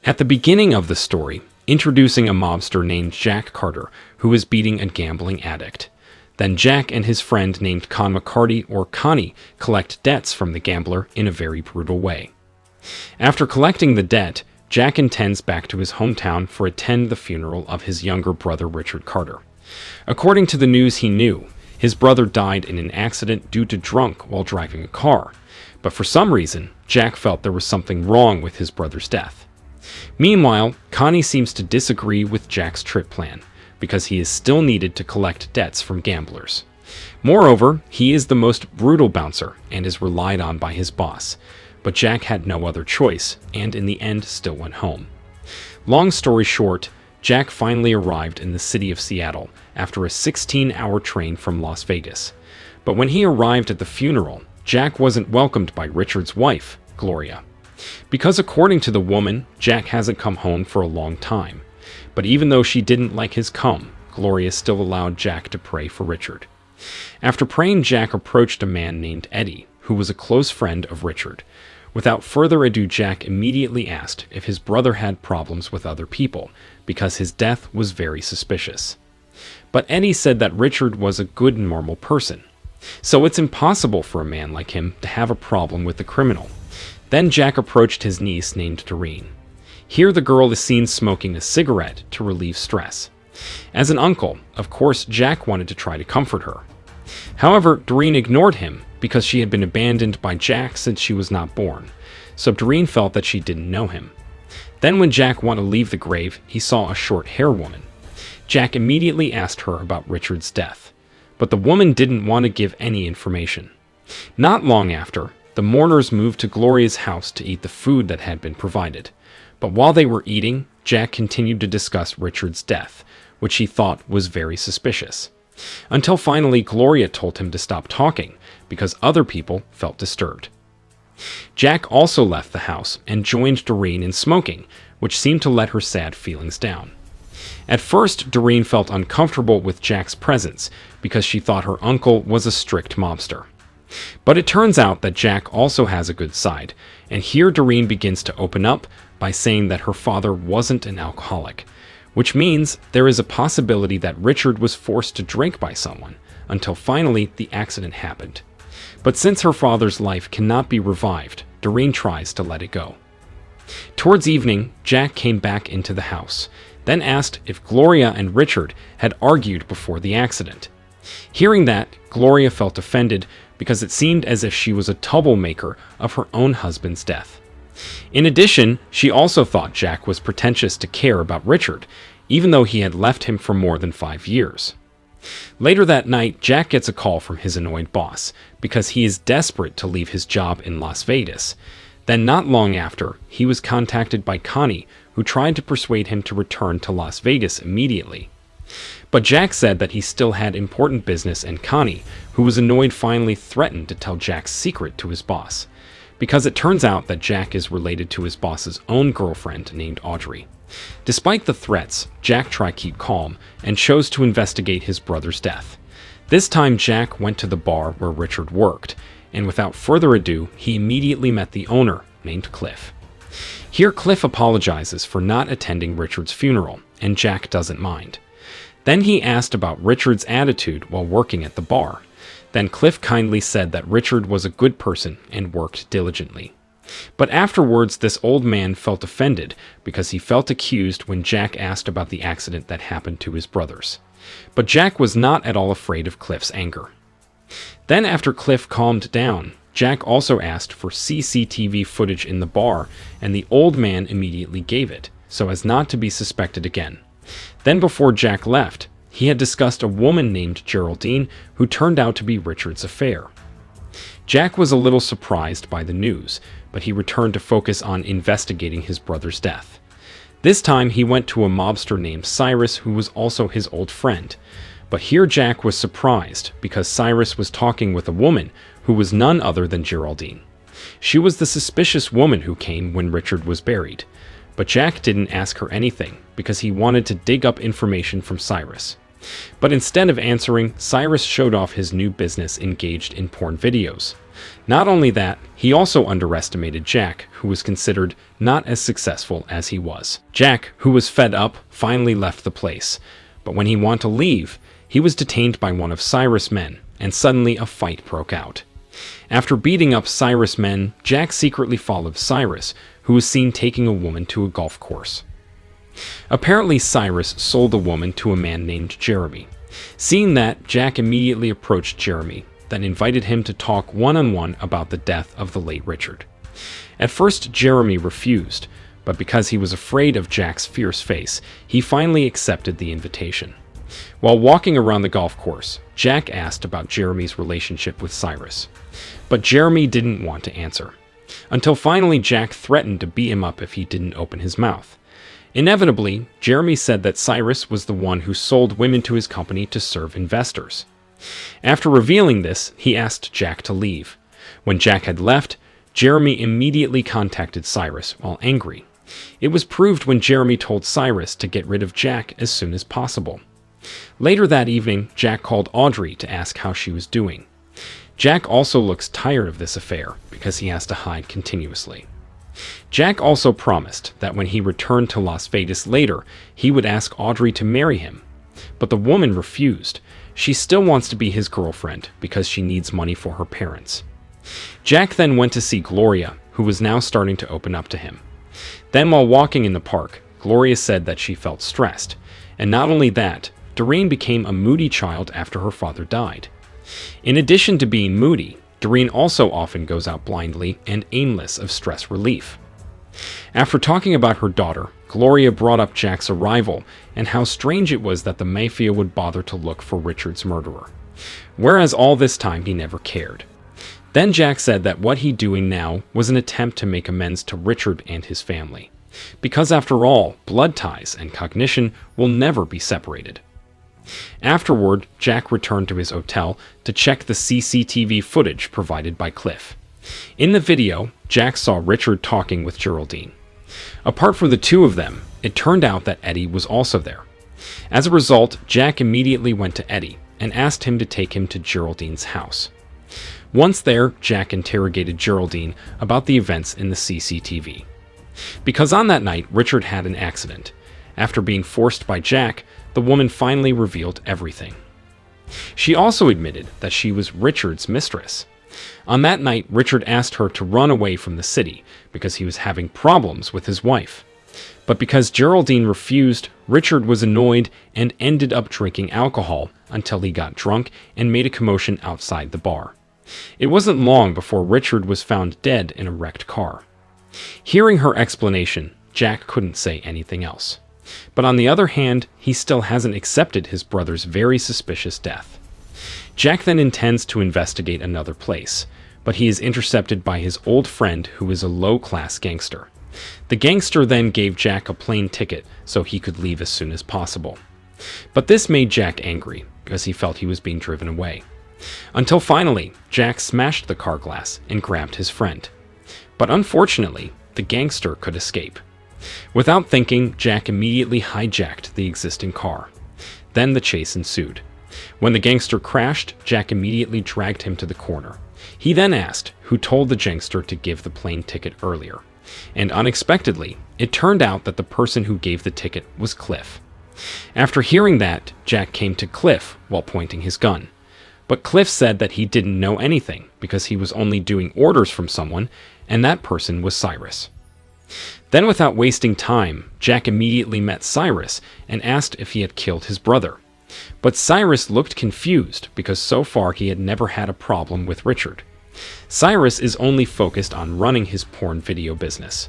At the beginning of the story, introducing a mobster named Jack Carter, who is beating a gambling addict. Then Jack and his friend named Con McCarty, or Connie, collect debts from the gambler in a very brutal way. After collecting the debt, Jack intends back to his hometown for attend the funeral of his younger brother Richard Carter. According to the news he knew, his brother died in an accident due to drunk while driving a car, but for some reason, Jack felt there was something wrong with his brother's death. Meanwhile, Connie seems to disagree with Jack's trip plan, because he is still needed to collect debts from gamblers. Moreover, he is the most brutal bouncer and is relied on by his boss, but Jack had no other choice, and in the end still went home. Long story short, Jack finally arrived in the city of Seattle after a 16-hour train from Las Vegas. But when he arrived at the funeral, Jack wasn't welcomed by Richard's wife, Gloria. Because according to the woman, Jack hasn't come home for a long time. But even though she didn't like his come, Gloria still allowed Jack to pray for Richard. After praying, Jack approached a man named Eddie, who was a close friend of Richard. Without further ado, Jack immediately asked if his brother had problems with other people, because his death was very suspicious. But Eddie said that Richard was a good and normal person, so it's impossible for a man like him to have a problem with the criminal. Then Jack approached his niece named Doreen. Here the girl is seen smoking a cigarette to relieve stress. As an uncle, of course, Jack wanted to try to comfort her. However, Doreen ignored him because she had been abandoned by Jack since she was not born, so Doreen felt that she didn't know him. Then when Jack wanted to leave the grave, he saw a short-haired woman. Jack immediately asked her about Richard's death, but the woman didn't want to give any information. Not long after, the mourners moved to Gloria's house to eat the food that had been provided. But while they were eating, Jack continued to discuss Richard's death, which he thought was very suspicious. Until finally Gloria told him to stop talking, because other people felt disturbed. Jack also left the house and joined Doreen in smoking, which seemed to let her sad feelings down. At first, Doreen felt uncomfortable with Jack's presence, because she thought her uncle was a strict mobster. But it turns out that Jack also has a good side, and here Doreen begins to open up by saying that her father wasn't an alcoholic, which means there is a possibility that Richard was forced to drink by someone, until finally the accident happened. But since her father's life cannot be revived, Doreen tries to let it go. Towards evening, Jack came back into the house, then asked if Gloria and Richard had argued before the accident. Hearing that, Gloria felt offended because it seemed as if she was a troublemaker of her own husband's death. In addition, she also thought Jack was pretentious to care about Richard, even though he had left him for more than 5 years. Later that night, Jack gets a call from his annoyed boss, because he is desperate to leave his job in Las Vegas. Then not long after, he was contacted by Connie, who tried to persuade him to return to Las Vegas immediately. But Jack said that he still had important business, and Connie, who was annoyed, finally threatened to tell Jack's secret to his boss, because it turns out that Jack is related to his boss's own girlfriend named Audrey. Despite the threats, Jack tried to keep calm and chose to investigate his brother's death. This time Jack went to the bar where Richard worked, and without further ado, he immediately met the owner, named Cliff. Here Cliff apologizes for not attending Richard's funeral, and Jack doesn't mind. Then he asked about Richard's attitude while working at the bar. Then Cliff kindly said that Richard was a good person and worked diligently. But afterwards, this old man felt offended because he felt accused when Jack asked about the accident that happened to his brothers. But Jack was not at all afraid of Cliff's anger. Then after Cliff calmed down, Jack also asked for CCTV footage in the bar, and the old man immediately gave it, so as not to be suspected again. Then before Jack left, he had discussed a woman named Geraldine who turned out to be Richard's affair. Jack was a little surprised by the news, but he returned to focus on investigating his brother's death. This time he went to a mobster named Cyrus, who was also his old friend. But here Jack was surprised because Cyrus was talking with a woman who was none other than Geraldine. She was the suspicious woman who came when Richard was buried. But Jack didn't ask her anything because he wanted to dig up information from Cyrus. But instead of answering, Cyrus showed off his new business engaged in porn videos. Not only that, he also underestimated Jack, who was considered not as successful as he was. Jack, who was fed up, finally left the place. But when he wanted to leave, he was detained by one of Cyrus' men, and suddenly a fight broke out. After beating up Cyrus' men, Jack secretly followed Cyrus, who was seen taking a woman to a golf course. Apparently, Cyrus sold the woman to a man named Jeremy. Seeing that, Jack immediately approached Jeremy, then invited him to talk one-on-one about the death of the late Richard. At first, Jeremy refused, but because he was afraid of Jack's fierce face, he finally accepted the invitation. While walking around the golf course, Jack asked about Jeremy's relationship with Cyrus, but Jeremy didn't want to answer, until finally Jack threatened to beat him up if he didn't open his mouth. Inevitably, Jeremy said that Cyrus was the one who sold women to his company to serve investors. After revealing this, he asked Jack to leave. When Jack had left, Jeremy immediately contacted Cyrus while angry. It was proved when Jeremy told Cyrus to get rid of Jack as soon as possible. Later that evening, Jack called Audrey to ask how she was doing. Jack also looks tired of this affair because he has to hide continuously. Jack also promised that when he returned to Las Vegas later, he would ask Audrey to marry him. But the woman refused. She still wants to be his girlfriend because she needs money for her parents. Jack then went to see Gloria, who was now starting to open up to him. Then while walking in the park, Gloria said that she felt stressed. And not only that, Doreen became a moody child after her father died. In addition to being moody, Doreen also often goes out blindly and aimless of stress relief. After talking about her daughter, Gloria brought up Jack's arrival and how strange it was that the mafia would bother to look for Richard's murderer, whereas all this time he never cared. Then Jack said that what he's doing now was an attempt to make amends to Richard and his family, because after all, blood ties and cognition will never be separated. Afterward, Jack returned to his hotel to check the CCTV footage provided by Cliff. In the video, Jack saw Richard talking with Geraldine. Apart from the two of them, it turned out that Eddie was also there. As a result, Jack immediately went to Eddie and asked him to take him to Geraldine's house. Once there, Jack interrogated Geraldine about the events in the CCTV. Because on that night, Richard had an accident. After being forced by Jack, the woman finally revealed everything. She also admitted that she was Richard's mistress. On that night, Richard asked her to run away from the city because he was having problems with his wife. But because Geraldine refused, Richard was annoyed and ended up drinking alcohol until he got drunk and made a commotion outside the bar. It wasn't long before Richard was found dead in a wrecked car. Hearing her explanation, Jack couldn't say anything else. But on the other hand, he still hasn't accepted his brother's very suspicious death. Jack then intends to investigate another place, but he is intercepted by his old friend who is a low-class gangster. The gangster then gave Jack a plane ticket so he could leave as soon as possible. But this made Jack angry because he felt he was being driven away. Until finally, Jack smashed the car glass and grabbed his friend. But unfortunately, the gangster could escape. Without thinking, Jack immediately hijacked the existing car. Then the chase ensued. When the gangster crashed, Jack immediately dragged him to the corner. He then asked who told the gangster to give the plane ticket earlier. And unexpectedly, it turned out that the person who gave the ticket was Cliff. After hearing that, Jack came to Cliff while pointing his gun. But Cliff said that he didn't know anything because he was only doing orders from someone, and that person was Cyrus. Then without wasting time, Jack immediately met Cyrus and asked if he had killed his brother. But Cyrus looked confused because so far he had never had a problem with Richard. Cyrus is only focused on running his porn video business.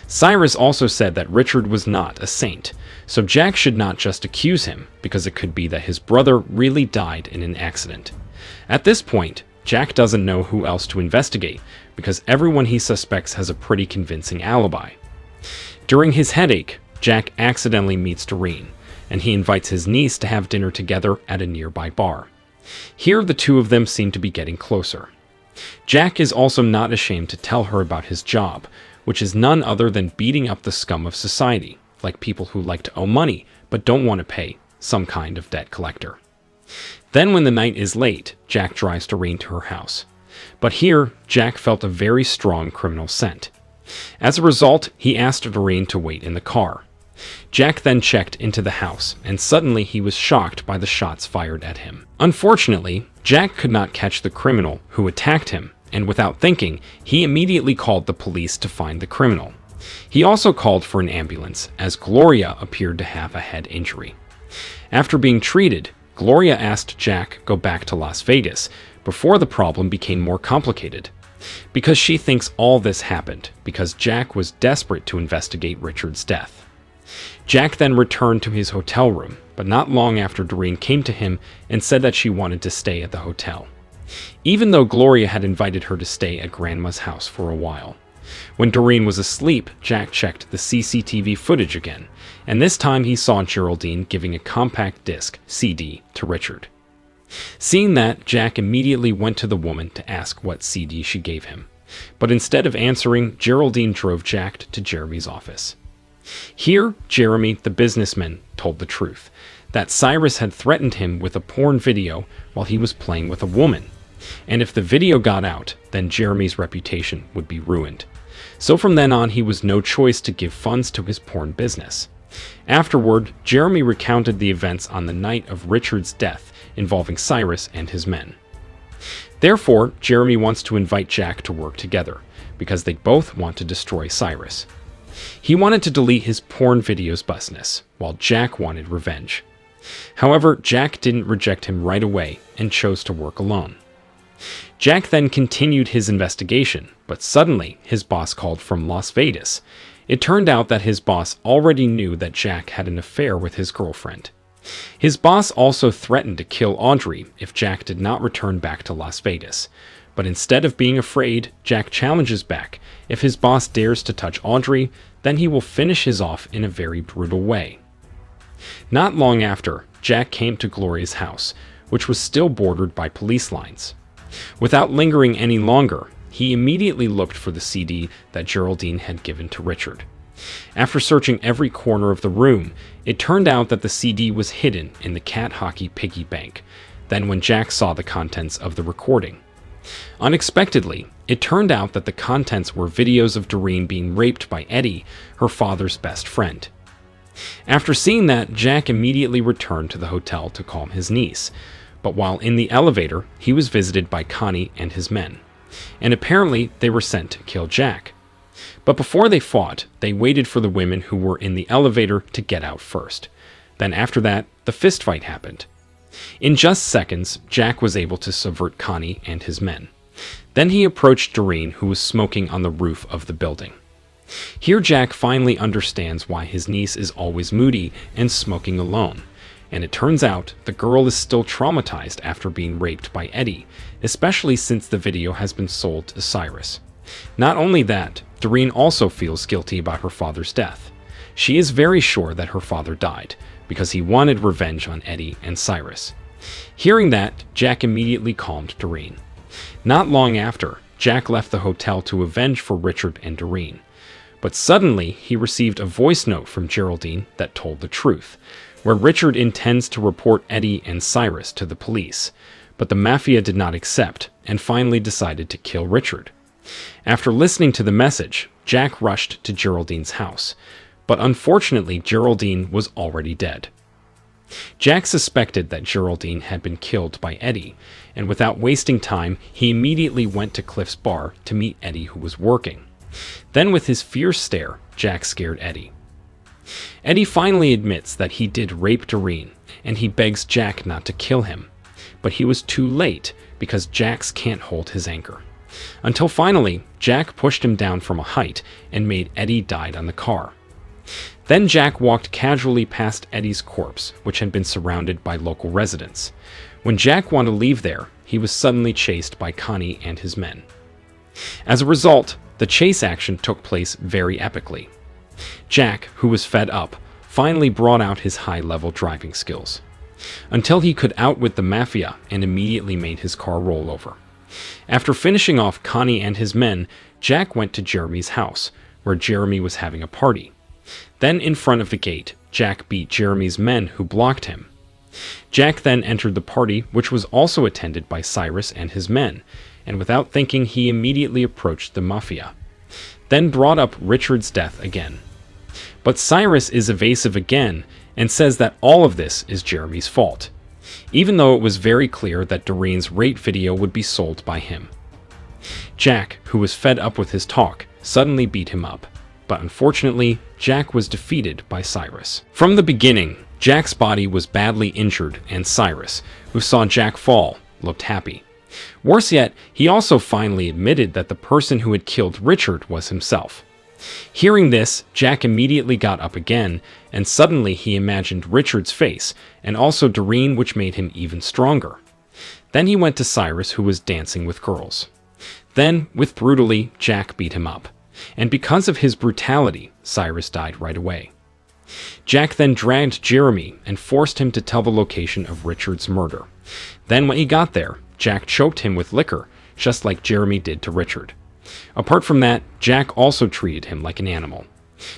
Cyrus also said that Richard was not a saint, so Jack should not just accuse him because it could be that his brother really died in an accident. At this point, Jack doesn't know who else to investigate because everyone he suspects has a pretty convincing alibi. During his headache, Jack accidentally meets Doreen, and he invites his niece to have dinner together at a nearby bar. Here, the two of them seem to be getting closer. Jack is also not ashamed to tell her about his job, which is none other than beating up the scum of society, like people who like to owe money but don't want to pay, some kind of debt collector. Then when the night is late, Jack drives Doreen to her house. But here, Jack felt a very strong criminal scent. As a result, he asked Doreen to wait in the car. Jack then checked into the house, and suddenly he was shocked by the shots fired at him. Unfortunately, Jack could not catch the criminal who attacked him, and without thinking, he immediately called the police to find the criminal. He also called for an ambulance, as Gloria appeared to have a head injury. After being treated, Gloria asked Jack go back to Las Vegas before the problem became more complicated, because she thinks all this happened because Jack was desperate to investigate Richard's death. Jack then returned to his hotel room, but not long after Doreen came to him and said that she wanted to stay at the hotel, even though Gloria had invited her to stay at Grandma's house for a while. When Doreen was asleep, Jack checked the CCTV footage again, and this time he saw Geraldine giving a compact disc CD to Richard. Seeing that, Jack immediately went to the woman to ask what CD she gave him, but instead of answering, Geraldine drove Jack to Jeremy's office. Here, Jeremy, the businessman, told the truth, that Cyrus had threatened him with a porn video while he was playing with a woman, and if the video got out, then Jeremy's reputation would be ruined. So from then on, he was no choice to give funds to his porn business. Afterward, Jeremy recounted the events on the night of Richard's death involving Cyrus and his men. Therefore, Jeremy wants to invite Jack to work together, because they both want to destroy Cyrus. He wanted to delete his porn videos business, while Jack wanted revenge. However, Jack didn't reject him right away and chose to work alone. Jack then continued his investigation, but suddenly his boss called from Las Vegas. It turned out that his boss already knew that Jack had an affair with his girlfriend. His boss also threatened to kill Audrey if Jack did not return back to Las Vegas. But instead of being afraid, Jack challenges back. If his boss dares to touch Audrey, then he will finish his off in a very brutal way. Not long after, Jack came to Gloria's house, which was still bordered by police lines. Without lingering any longer, he immediately looked for the CD that Geraldine had given to Richard. After searching every corner of the room, it turned out that the CD was hidden in the cat hockey piggy bank. Then when Jack saw the contents of the recording, unexpectedly, it turned out that the contents were videos of Doreen being raped by Eddie, her father's best friend. After seeing that, Jack immediately returned to the hotel to calm his niece, but while in the elevator, he was visited by Connie and his men, and apparently they were sent to kill Jack. But before they fought, they waited for the women who were in the elevator to get out first. Then after that, the fistfight happened. In just seconds, Jack was able to subvert Connie and his men. Then he approached Doreen, who was smoking on the roof of the building. Here Jack finally understands why his niece is always moody and smoking alone, and it turns out the girl is still traumatized after being raped by Eddie, especially since the video has been sold to Cyrus. Not only that, Doreen also feels guilty about her father's death. She is very sure that her father died, because he wanted revenge on Eddie and Cyrus. Hearing that, Jack immediately calmed Doreen. Not long after, Jack left the hotel to avenge for Richard and Doreen. But suddenly, he received a voice note from Geraldine that told the truth, where Richard intends to report Eddie and Cyrus to the police. But the mafia did not accept, and finally decided to kill Richard. After listening to the message, Jack rushed to Geraldine's house, but unfortunately Geraldine was already dead. Jack suspected that Geraldine had been killed by Eddie, and without wasting time, he immediately went to Cliff's bar to meet Eddie, who was working. Then with his fierce stare, Jack scared Eddie. Eddie finally admits that he did rape Doreen, and he begs Jack not to kill him. But he was too late, because Jax can't hold his anger. Until finally, Jack pushed him down from a height and made Eddie die on the car. Then Jack walked casually past Eddie's corpse, which had been surrounded by local residents. When Jack wanted to leave there, he was suddenly chased by Connie and his men. As a result, the chase action took place very epically. Jack, who was fed up, finally brought out his high-level driving skills, until he could outwit the mafia and immediately made his car roll over. After finishing off Connie and his men, Jack went to Jeremy's house, where Jeremy was having a party. Then in front of the gate, Jack beat Jeremy's men who blocked him. Jack then entered the party, which was also attended by Cyrus and his men, and without thinking he immediately approached the mafia, then brought up Richard's death again. But Cyrus is evasive again and says that all of this is Jeremy's fault, even though it was very clear that Doreen's rape video would be sold by him. Jack, who was fed up with his talk, suddenly beat him up, but unfortunately, Jack was defeated by Cyrus. From the beginning, Jack's body was badly injured, and Cyrus, who saw Jack fall, looked happy. Worse yet, he also finally admitted that the person who had killed Richard was himself. Hearing this, Jack immediately got up again, and suddenly he imagined Richard's face, and also Doreen, which made him even stronger. Then he went to Cyrus, who was dancing with girls. Then, with brutally, Jack beat him up, and because of his brutality, Cyrus died right away. Jack then dragged Jeremy and forced him to tell the location of Richard's murder. Then when he got there, Jack choked him with liquor, just like Jeremy did to Richard. Apart from that, Jack also treated him like an animal,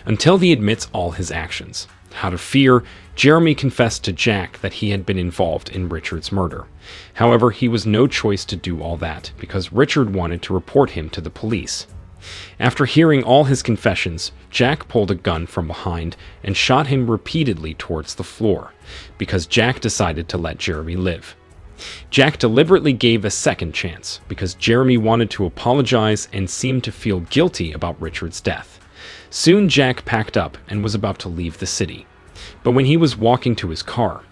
until he admits all his actions. Out of fear, Jeremy confessed to Jack that he had been involved in Richard's murder. However, he was no choice to do all that, because Richard wanted to report him to the police. After hearing all his confessions, Jack pulled a gun from behind and shot him repeatedly towards the floor, because Jack decided to let Jeremy live. Jack deliberately gave a second chance, because Jeremy wanted to apologize and seemed to feel guilty about Richard's death. Soon Jack packed up and was about to leave the city. But when he was walking to his car,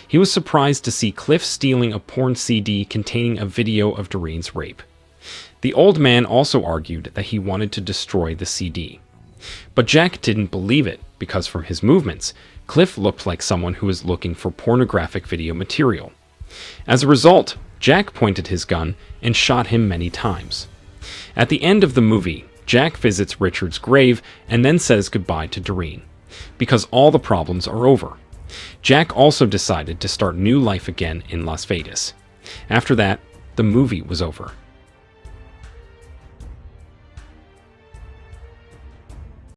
he was surprised to see Cliff stealing a porn CD containing a video of Doreen's rape. The old man also argued that he wanted to destroy the CD. But Jack didn't believe it, because from his movements, Cliff looked like someone who was looking for pornographic video material. As a result, Jack pointed his gun and shot him many times. At the end of the movie, Jack visits Richard's grave and then says goodbye to Doreen, because all the problems are over. Jack also decided to start new life again in Las Vegas. After that, the movie was over.